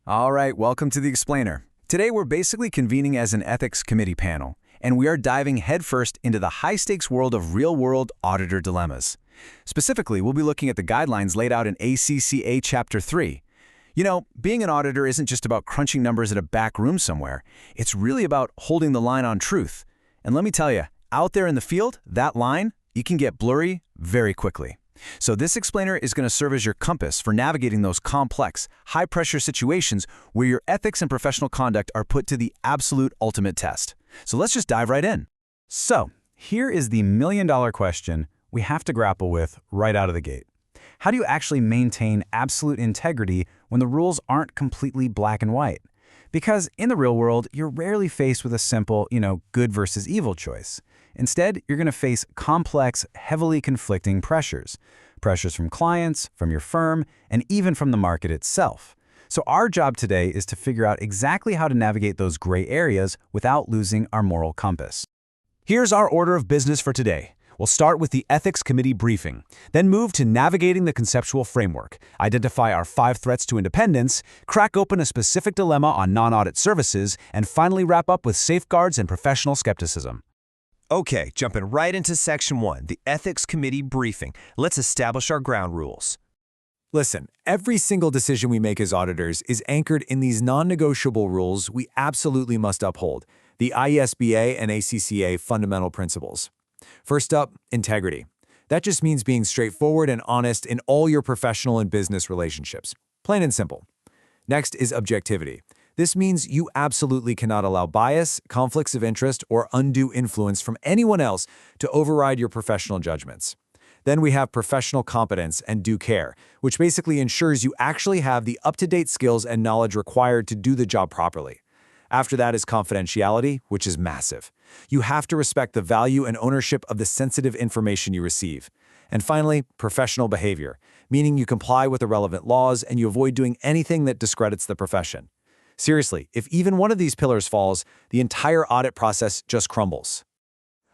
All right, welcome to the Explainer. Today we're basically convening as an ethics committee panel, and we are diving headfirst into the high-stakes world of real-world auditor dilemmas. Specifically, we'll be looking at the guidelines laid out in ACCA Chapter 3. You know, being an auditor isn't just about crunching numbers at a back room somewhere. It's really about holding the line on truth. And let me tell you, out there in the field, that line, it can get blurry very quickly. So this explainer is going to serve as your compass for navigating those complex, high-pressure situations where your ethics and professional conduct are put to the absolute ultimate test. So let's just dive right in. So, here is the million-dollar question we have to grapple with right out of the gate. How do you actually maintain absolute integrity when the rules aren't completely black and white? Because in the real world, you're rarely faced with a simple, good versus evil choice. Instead, you're going to face complex, heavily conflicting pressures. Pressures from clients, from your firm, and even from the market itself. So our job today is to figure out exactly how to navigate those gray areas without losing our moral compass. Here's our order of business for today. We'll start with the Ethics Committee briefing, then move to navigating the conceptual framework, identify our 5 threats to independence, crack open a specific dilemma on non-audit services, and finally wrap up with safeguards and professional skepticism. Okay, jumping right into Section 1, the Ethics Committee briefing. Let's establish our ground rules. Listen, every single decision we make as auditors is anchored in these non-negotiable rules we absolutely must uphold, the IESBA and ACCA fundamental principles. First up, integrity. That just means being straightforward and honest in all your professional and business relationships. Plain and simple. Next is objectivity. This means you absolutely cannot allow bias, conflicts of interest, or undue influence from anyone else to override your professional judgments. Then we have professional competence and due care, which basically ensures you actually have the up-to-date skills and knowledge required to do the job properly. After that is confidentiality, which is massive. You have to respect the value and ownership of the sensitive information you receive. And finally, professional behavior, meaning you comply with the relevant laws and you avoid doing anything that discredits the profession. Seriously, if even one of these pillars falls, the entire audit process just crumbles.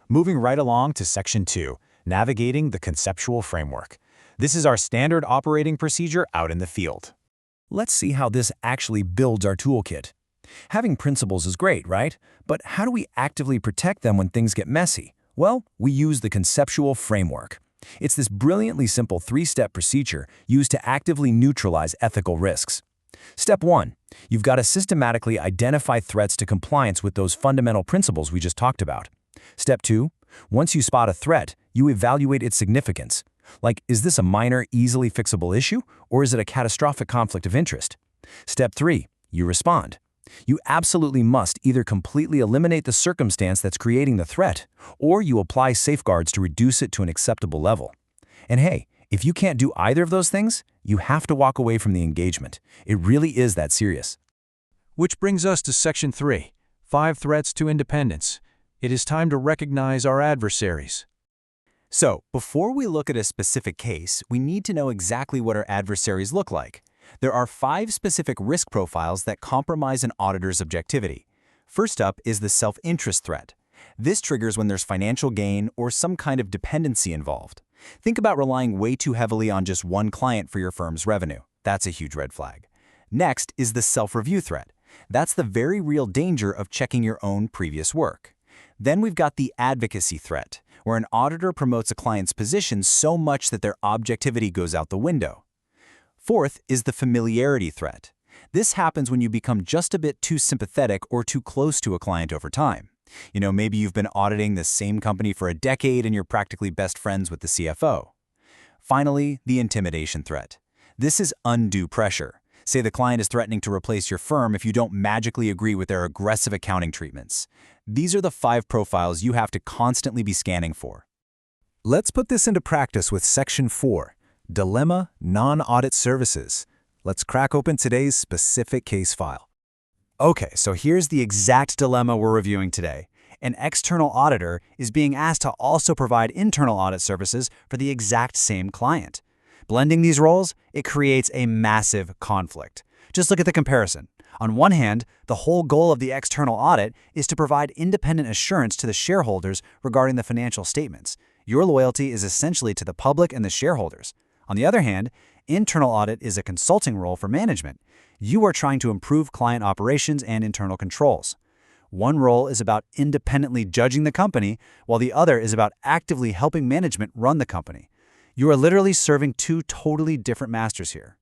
Moving right along to Section 2, navigating the conceptual framework. This is our standard operating procedure out in the field. Let's see how this actually builds our toolkit. Having principles is great, right? But how do we actively protect them when things get messy? Well, we use the conceptual framework. It's this brilliantly simple 3-step procedure used to actively neutralize ethical risks. Step 1. You've got to systematically identify threats to compliance with those fundamental principles we just talked about. Step 2. Once you spot a threat, you evaluate its significance. Like, is this a minor, easily fixable issue, or is it a catastrophic conflict of interest? Step 3. You respond. You absolutely must either completely eliminate the circumstance that's creating the threat, or you apply safeguards to reduce it to an acceptable level. And hey, if you can't do either of those things, you have to walk away from the engagement. It really is that serious. Which brings us to Section 3, 5 threats to independence. It is time to recognize our adversaries. So, before we look at a specific case, we need to know exactly what our adversaries look like. There are 5 specific risk profiles that compromise an auditor's objectivity. First up is the self-interest threat. This triggers when there's financial gain or some kind of dependency involved. Think about relying way too heavily on just one client for your firm's revenue. That's a huge red flag. Next is the self-review threat. That's the very real danger of checking your own previous work. Then we've got the advocacy threat, where an auditor promotes a client's position so much that their objectivity goes out the window. Fourth is the familiarity threat. This happens when you become just a bit too sympathetic or too close to a client over time. Maybe you've been auditing the same company for a decade and you're practically best friends with the CFO. Finally, the intimidation threat. This is undue pressure. Say the client is threatening to replace your firm if you don't magically agree with their aggressive accounting treatments. These are the 5 profiles you have to constantly be scanning for. Let's put this into practice with Section 4, Dilemma Non-Audit Services. Let's crack open today's specific case file. Okay, so here's the exact dilemma we're reviewing today. An external auditor is being asked to also provide internal audit services for the exact same client. Blending these roles, it creates a massive conflict. Just look at the comparison. On one hand, the whole goal of the external audit is to provide independent assurance to the shareholders regarding the financial statements. Your loyalty is essentially to the public and the shareholders. On the other hand, internal audit is a consulting role for management. You are trying to improve client operations and internal controls. One role is about independently judging the company, while the other is about actively helping management run the company. You are literally serving two totally different masters here.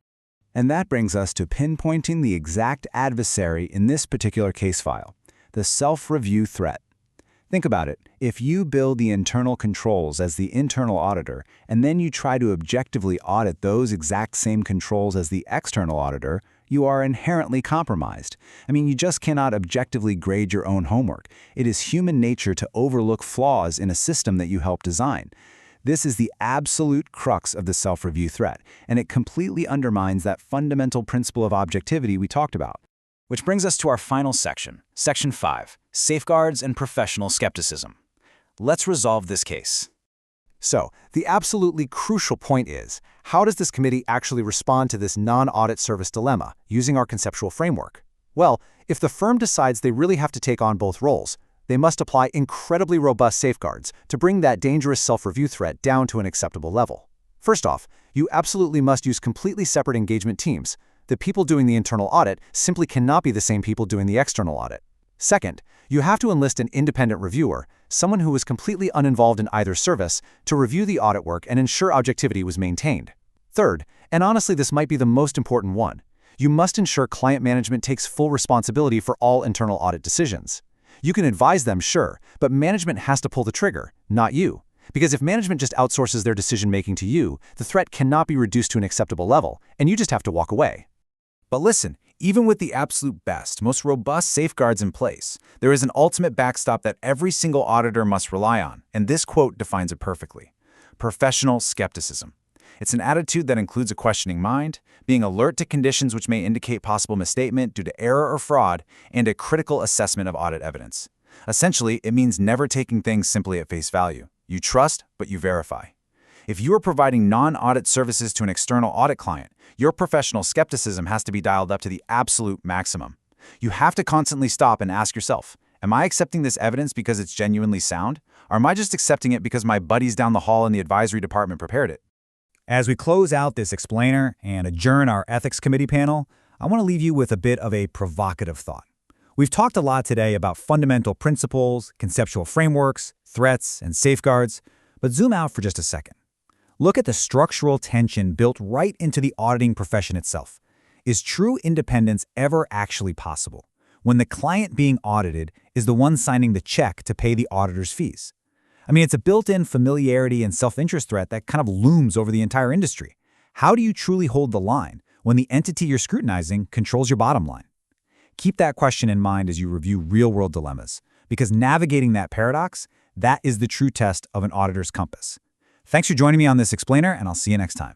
And that brings us to pinpointing the exact adversary in this particular case file, the self-review threat. Think about it. If you build the internal controls as the internal auditor, and then you try to objectively audit those exact same controls as the external auditor, you are inherently compromised. I mean, you just cannot objectively grade your own homework. It is human nature to overlook flaws in a system that you help design. This is the absolute crux of the self-review threat, and it completely undermines that fundamental principle of objectivity we talked about. Which brings us to our final section, Section 5, Safeguards and Professional Skepticism. Let's resolve this case. So, the absolutely crucial point is, how does this committee actually respond to this non-audit service dilemma using our conceptual framework? Well, if the firm decides they really have to take on both roles, they must apply incredibly robust safeguards to bring that dangerous self-review threat down to an acceptable level. First off, you absolutely must use completely separate engagement teams. The people doing the internal audit simply cannot be the same people doing the external audit. Second, you have to enlist an independent reviewer, someone who is completely uninvolved in either service, to review the audit work and ensure objectivity was maintained. Third, and honestly this might be the most important one, you must ensure client management takes full responsibility for all internal audit decisions. You can advise them, sure, but management has to pull the trigger, not you. Because if management just outsources their decision-making to you, the threat cannot be reduced to an acceptable level, and you just have to walk away. But listen, even with the absolute best, most robust safeguards in place, there is an ultimate backstop that every single auditor must rely on, and this quote defines it perfectly. Professional skepticism. It's an attitude that includes a questioning mind, being alert to conditions which may indicate possible misstatement due to error or fraud, and a critical assessment of audit evidence. Essentially, it means never taking things simply at face value. You trust, but you verify. If you are providing non-audit services to an external audit client, your professional skepticism has to be dialed up to the absolute maximum. You have to constantly stop and ask yourself, am I accepting this evidence because it's genuinely sound? Or am I just accepting it because my buddies down the hall in the advisory department prepared it? As we close out this explainer and adjourn our ethics committee panel, I want to leave you with a bit of a provocative thought. We've talked a lot today about fundamental principles, conceptual frameworks, threats, and safeguards, but zoom out for just a second. Look at the structural tension built right into the auditing profession itself. Is true independence ever actually possible when the client being audited is the one signing the check to pay the auditor's fees? I mean, it's a built-in familiarity and self-interest threat that kind of looms over the entire industry. How do you truly hold the line when the entity you're scrutinizing controls your bottom line? Keep that question in mind as you review real-world dilemmas, because navigating that paradox, that is the true test of an auditor's compass. Thanks for joining me on this explainer, and I'll see you next time.